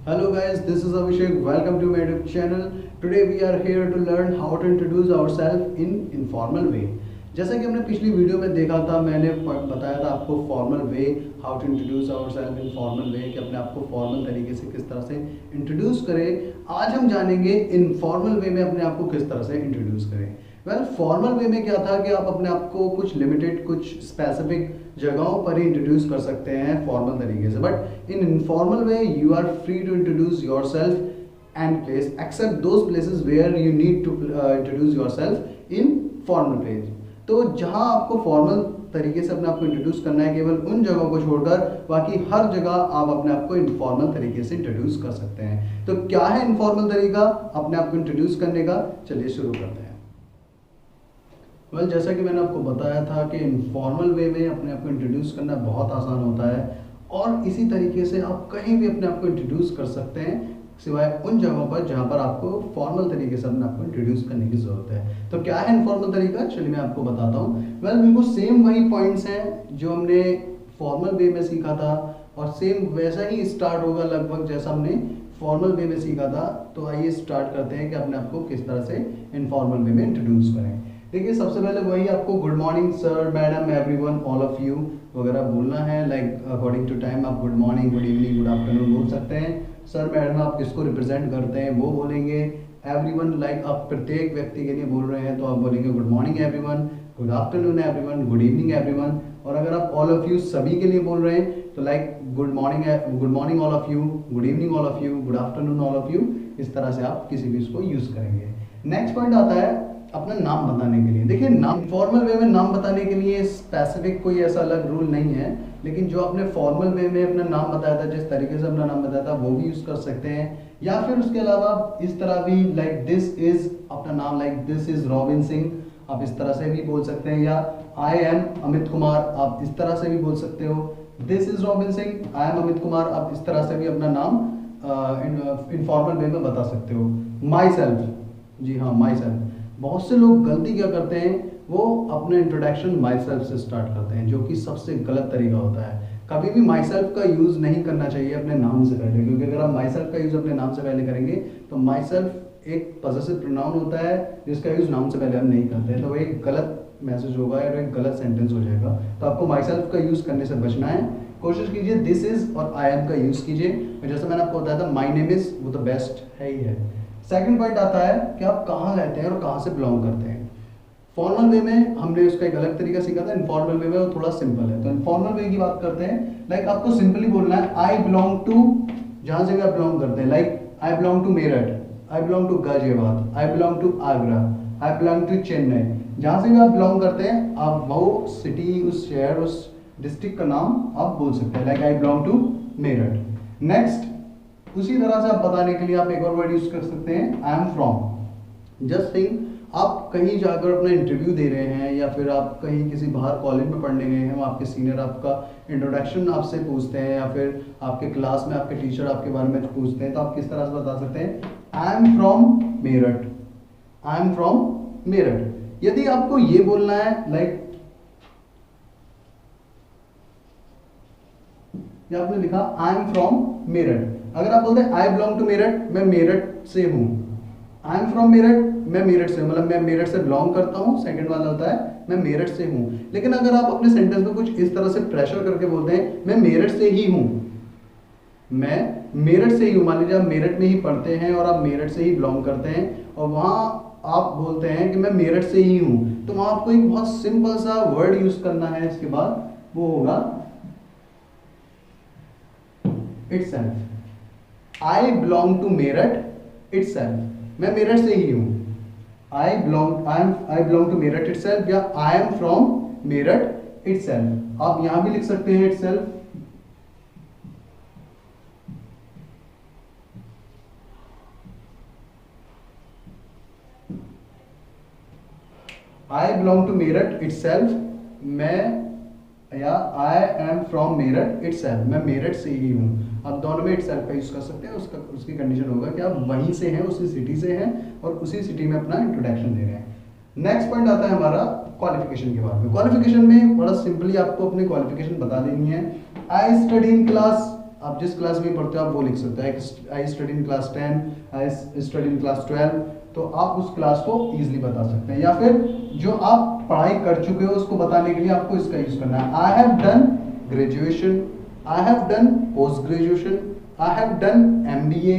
Hello guys, this is Abhishek. Welcome to my YouTube channel. Today we are here to learn how to introduce ourselves in informal way. जैसा कि हमने पिछली video में देखा था, मैंने बताया था आपको formal way, how to introduce ourselves in formal way, कि अपने आप को फॉर्मल तरीके से किस तरह से इंट्रोड्यूस करें। आज हम जानेंगे इनफॉर्मल वे में अपने आप को किस तरह से इंट्रोड्यूस करें। फॉर्मल वे में क्या था कि आप अपने आप को कुछ लिमिटेड, कुछ स्पेसिफिक जगहों पर ही इंट्रोड्यूस कर सकते हैं फॉर्मल तरीके से, but in informal way you are free to introduce yourself and place except those places where you need to introduce yourself in formal place. तो जहां आपको फॉर्मल तरीके से अपने आप को इंट्रोड्यूस करना है, केवल उन जगहों को छोड़कर बाकी हर जगह आप अपने आप को इनफॉर्मल तरीके से इंट्रोड्यूस कर सकते हैं। तो क्या है इनफॉर्मल तरीका अपने आप को इंट्रोड्यूस करने का? चलिए शुरू करते हैं। जैसा कि मैंने आपको बताया था कि इनफॉर्मल वे में अपने आप को इंट्रोड्यूस करना बहुत आसान होता है और इसी तरीके से आप कहीं भी अपने आप को इंट्रोड्यूस कर सकते हैं, सिवाय उन जगहों पर जहां पर आपको फॉर्मल तरीके से अपने आप को इंट्रोड्यूस करने की ज़रूरत है। तो क्या है इनफॉर्मल तरीका? चलिए मैं आपको बताता हूँ। बिल्कुल सेम वही पॉइंट्स हैं जो हमने फॉर्मल वे में सीखा था और सेम वैसा ही स्टार्ट होगा लगभग जैसा हमने फॉर्मल वे में सीखा था। तो आइए स्टार्ट करते हैं कि अपने आप को किस तरह से इनफॉर्मल वे में इंट्रोड्यूस करें। देखिए, सबसे पहले वही आपको good morning sir, madam, everyone, all of you वगैरह बोलना है। लाइक अकॉर्डिंग टू टाइम आप good morning, good evening, good afternoon बोल सकते हैं। सर मैडम आप किसको रिप्रेजेंट करते हैं वो बोलेंगे। एवरीवन लाइक आप प्रत्येक व्यक्ति के लिए बोल रहे हैं तो आप बोलेंगे good morning everyone, good afternoon everyone, good evening everyone. और अगर आप ऑल ऑफ यू सभी के लिए बोल रहे हैं तो like good morning all of you, good evening all of you, good afternoon all of you. इस तरह से आप किसी भी इसको यूज करेंगे। नेक्स्ट पॉइंट आता है अपना नाम बताने के लिए। देखिए, नाम फॉर्मल वे में नाम बताने के लिए स्पेसिफिक कोई ऐसा अलग रूल नहीं है, लेकिन जो आपने फॉर्मल वे में अपना नाम बताया था, जिस तरीके से अपना नाम बताया था वो भी यूज कर सकते हैं। या फिर उसके अलावा इस तरह भी लाइक दिस इज अपना नाम, like this is robin Singh, आप इस तरह से भी बोल सकते हैं। या आई एम अमित कुमार, आप इस तरह से भी बोल सकते हो। This is robin Singh, I am Amit Kumar, आप इस तरह से भी अपना नाम इनफॉर्मल वे में बता सकते हो। माई सेल्फ, जी हाँ माई सेल्फ। बहुत से लोग गलती क्या करते हैं, वो अपना इंट्रोडक्शन माई सेल्फ से स्टार्ट करते हैं, जो कि सबसे गलत तरीका होता है। कभी भी माई सेल्फ का यूज़ नहीं करना चाहिए अपने नाम से पहले, क्योंकि अगर आप माई सेल्फ का यूज़ अपने नाम से पहले करेंगे तो माई सेल्फ एक पॉसेसिव प्रोनाउन होता है जिसका यूज़ नाम से पहले हम नहीं करते हैं, तो वो एक गलत मैसेज होगा या एक गलत सेंटेंस हो जाएगा। तो आपको माई सेल्फ का यूज़ करने से बचना है। कोशिश कीजिए दिस इज और आई एम का यूज़ कीजिए। और जैसे मैंने आपको बताया था माई नेम इज, वो तो बेस्ट है ही है। सेकंड पॉइंट आता है कि आप कहाँ रहते हैं और कहाँ से बिलोंग करते हैं। फॉर्मल वे में हमने उसका एक अलग तरीका सीखा था, इनफॉर्मल वे में वो थोड़ा सिंपल है। तो इनफॉर्मल वे की बात करते हैं, लाइक आपको सिंपली बोलना है आई बिलोंग टू, जहाँ से भी आप बिलोंग करते हैं। Like I belong to Meerut, I belong to Ghaziabad, I belong to Agra, I belong to Chennai. जहाँ से भी आप बिलोंग करते हैं आप वो सिटी, उस शहर, उस डिस्ट्रिक्ट का नाम आप बोल सकते हैं। Like I belong to Meerut. Next, उसी तरह से आप बताने के लिए आप एक और वर्ड यूज कर सकते हैं, I am from. Just think, आप कहीं जाकर अपना इंटरव्यू दे रहे हैं या फिर आप कहीं किसी बाहर कॉलेज में पढ़ने गए हैं, आपके सीनियर आपका इंट्रोडक्शन आपसे पूछते हैं या फिर आपके क्लास में आपके टीचर आपके बारे में पूछते हैं, तो आप किस तरह से बता सकते हैं, I am from Meerut, I am from Meerut. यदि आपको ये बोलना है लाइक या आपने लिखा आई एम फ्रॉम मेरठ, अगर आप बोलते हैं आई बिलोंग टू मेरठ, मैं मेरठ से हूं, आई एम फ्रॉम मेरठ, मैं मेरठ से, मतलब मैं मेरठ से बिलोंग करता हूं। सेकंड वाला होता है मैं मेरठ से हूं। लेकिन अगर आप अपने सेंटेंस में कुछ इस तरह से प्रेशर करके बोलते हैं मैं मेरठ से ही हूं, मैं मेरठ से ही हूं, मान लीजिए आप मेरठ में ही पढ़ते हैं और आप मेरठ से ही बिलोंग करते हैं और वहां आप बोलते हैं कि मैं मेरठ से ही हूं, तो वहां आपको एक बहुत सिंपल सा वर्ड यूज करना है। इसके बाद वो होगा itself। I belong to Meerut itself, मैं मेरठ से ही हूँ। I belong to Meerut itself या I am from Meerut itself। आप यहां भी लिख सकते हैं itself। I belong to Meerut itself, मैं, या I am from Meerut itself, मैं मेरठ से ही हूँ। आप दोनों में itself का यूज कर सकते हैं। उसकी कंडीशन होगा कि आप वहीं से हैं, उसी सिटी से हैं और उसी सिटी में अपना इंट्रोडक्शन दे रहे हैं। नेक्स्ट पॉइंट आता है हमारा क्वालिफिकेशन के बारे में। क्वालिफिकेशन में बड़ा सिंपली आपको अपनी क्वालिफिकेशन बता देनी है। आई स्टडी इन क्लास आप जिस क्लास में पढ़ते हो आप वो लिख सकते हो। I study in class 10, I study in class 12, तो आप उस क्लास को इजीली बता सकते हैं। या फिर जो आप पढ़ाई कर चुके हो उसको बताने के लिए आपको इसका यूज करना है। I have done graduation, I have done post graduation, I have done MBA,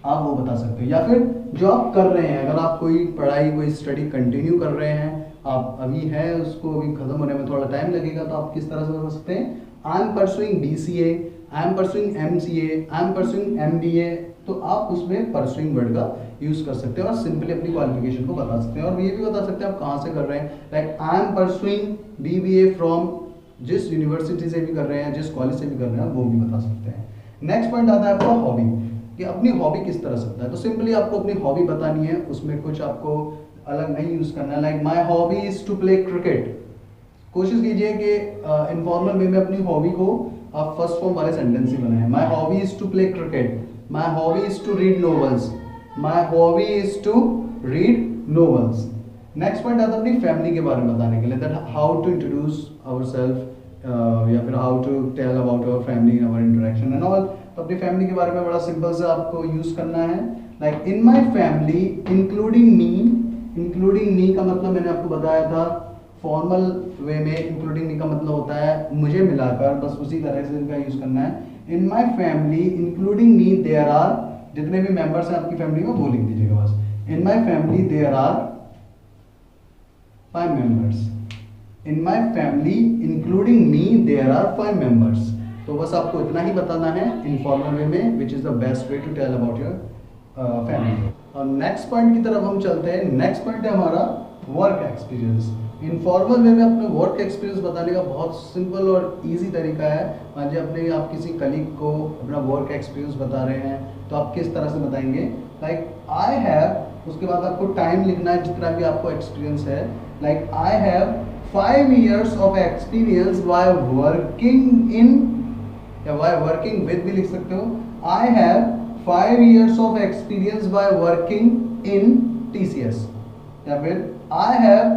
आप वो बता सकते हो। या फिर जो आप कर रहे हैं, अगर आप कोई पढ़ाई कोई स्टडी कंटिन्यू कर रहे हैं, आप अभी है उसको अभी खत्म होने में थोड़ा टाइम लगेगा, तो आप किस तरह से बता सकते हैं, I am pursuing BCA, I am pursuing MCA, I am pursuing MBA, तो आप उसमें परसुइंग वर्ड का यूज कर सकते हैं और सिंपली अपनी क्वालिफिकेशन को बता सकते हैं। और ये भी बता सकते हैं आप कहाँ से कर रहे हैं, like I am pursuing BBA from, जिस यूनिवर्सिटी से भी कर रहे हैं, जिस कॉलेज से भी कर रहे हैं, वो भी बता सकते हैं। नेक्स्ट पॉइंट आता है आपका हॉबी, कि अपनी हॉबी किस तरह से होता है। तो सिंपली आपको अपनी हॉबी बतानी है, उसमें कुछ आपको अलग नहीं यूज करना है। Like my hobby is to play cricket. कोशिश कीजिए कि इनफॉर्मल वे में अपनी हॉबी को आप फर्स्ट फॉर्म वाले सेंटेंस ही बनाएं। My hobby is to play cricket, my hobby is to read novels, my hobby is to read novels. Next point आता है अपनी फैमिली के बारे में बताने के लिए, that how to introduce ourself, या फिर how to tell about our family in our interaction and all. तो अपनी फैमिली के बारे में बड़ा सिंपल से आपको यूज करना है। Like in my family including me, including me का मतलब मैंने आपको बताया था फॉर्मल वे में इंक्लूडिंग मी का मतलब होता है मुझे मिलाकर, बस उसी तरह से इनका यूज करना है। In my family including me there are, जितने भी मेंबर्स हैं आपकी फैमिली में वो लिख दीजिएगा बस। In my family there are 5 members, in my family including me there are 5 members। तो बस आपको इतना ही बताना है इनफॉर्मल वे में, which is the best way to tell about your family. और नेक्स्ट पॉइंट की तरफ हम चलते हैं। नेक्स्ट पॉइंट है हमारा वर्क एक्सपीरियंस। इनफॉर्मल वे में अपने वर्क एक्सपीरियंस बताने का बहुत सिंपल और इजी तरीका है। मान लीजिए आप किसी कलीग को अपना वर्क एक्सपीरियंस बता रहे हैं, तो आप किस तरह से बताएंगे, लाइक आई हैव, उसके बाद आपको टाइम लिखना है जितना भी आपको एक्सपीरियंस है। Like I have 5 years of experience while working in, या while working with भी लिख सकते हो। I have 5 years of experience by working in TCS, या फिर I have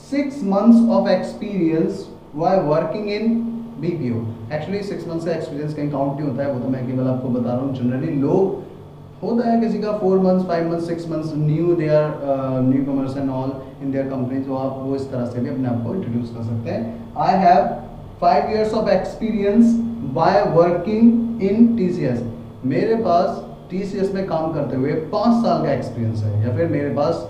6 months of experience while working in BPO। Actually 6 months का experience कहीं count नहीं होता है, वो तो मैं केवल आपको बता रहा हूँ। जनरली लोग होता है किसी का 4 months, 5 months, 6 months new, they are newcomers and all in their company, तो आप वो इस तरह से भी अपने आप को इंट्रोड्यूस कर सकते हैं। I have 5 years of experience by working in TCS, मेरे पास TCS में काम करते हुए 5 साल का एक्सपीरियंस है, या फिर मेरे पास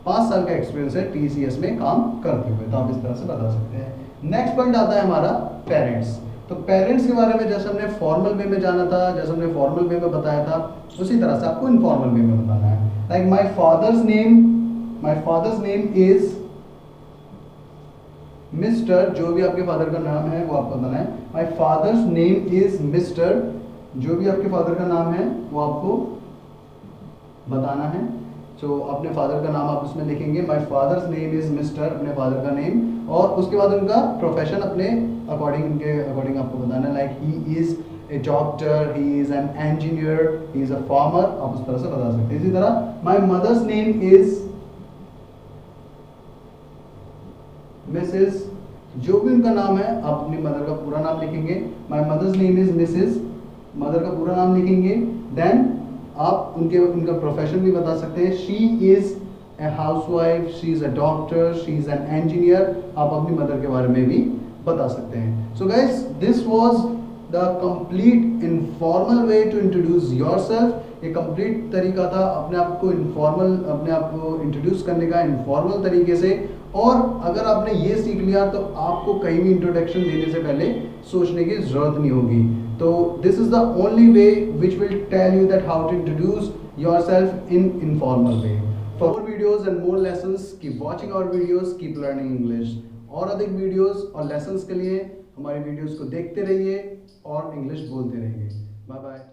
5 साल का एक्सपीरियंस है TCS में काम करते हुए, तो आप इस तरह से बता सकते हैं। नेक्स्ट पॉइंट आता है हमारा पेरेंट्स। तो पेरेंट्स के बारे में जैसे हमने फॉर्मल वे में जाना था, जैसे हमने फॉर्मल वे में बताया था, उसी तरह से आपको इनफॉर्मल वे में बताना है। Like my father's name is mister, जो भी आपके फादर का नाम है वो आपको बताना है। My father's name is mister, जो भी आपके फादर का नाम है वो आपको बताना है। तो अपने फादर का नाम आप उसमें लिखेंगे, my father's name is mister, अपने फादर का नेम, और उसके बाद उनका प्रोफेशन अपने अकॉर्डिंग, उनके अकॉर्डिंग आपको बताना है। Like he is a doctor, he is an engineer, he is a farmer, आप उस तरह से बता सकते हैं। इसी तरह my mother's name is Mrs, जो भी उनका नाम है आप अपनी मदर का पूरा नाम लिखेंगे। My mother's name is Mrs, mother का पूरा नाम लिखेंगे। देन आप उनका प्रोफेशन भी बता सकते हैं। She is a housewife, she is a doctor, she is an engineer, आप अपनी मदर के बारे में भी बता सकते हैं। So guys, this was the complete informal way to introduce yourself. ये कंप्लीट तरीका था अपने आप को इंट्रोड्यूस करने का इनफॉर्मल तरीके से। और अगर आपने ये सीख लिया तो आपको कहीं भी इंट्रोडक्शन देने से पहले सोचने की जरूरत नहीं होगी। तो this is the only way which will tell you that how to introduce yourself in informal way. For more videos and more lessons, keep watching our videos, keep learning English. और अधिक वीडियोस और lessons के लिए हमारी videos को देखते रहिए और इंग्लिश बोलते रहिए। Bye bye.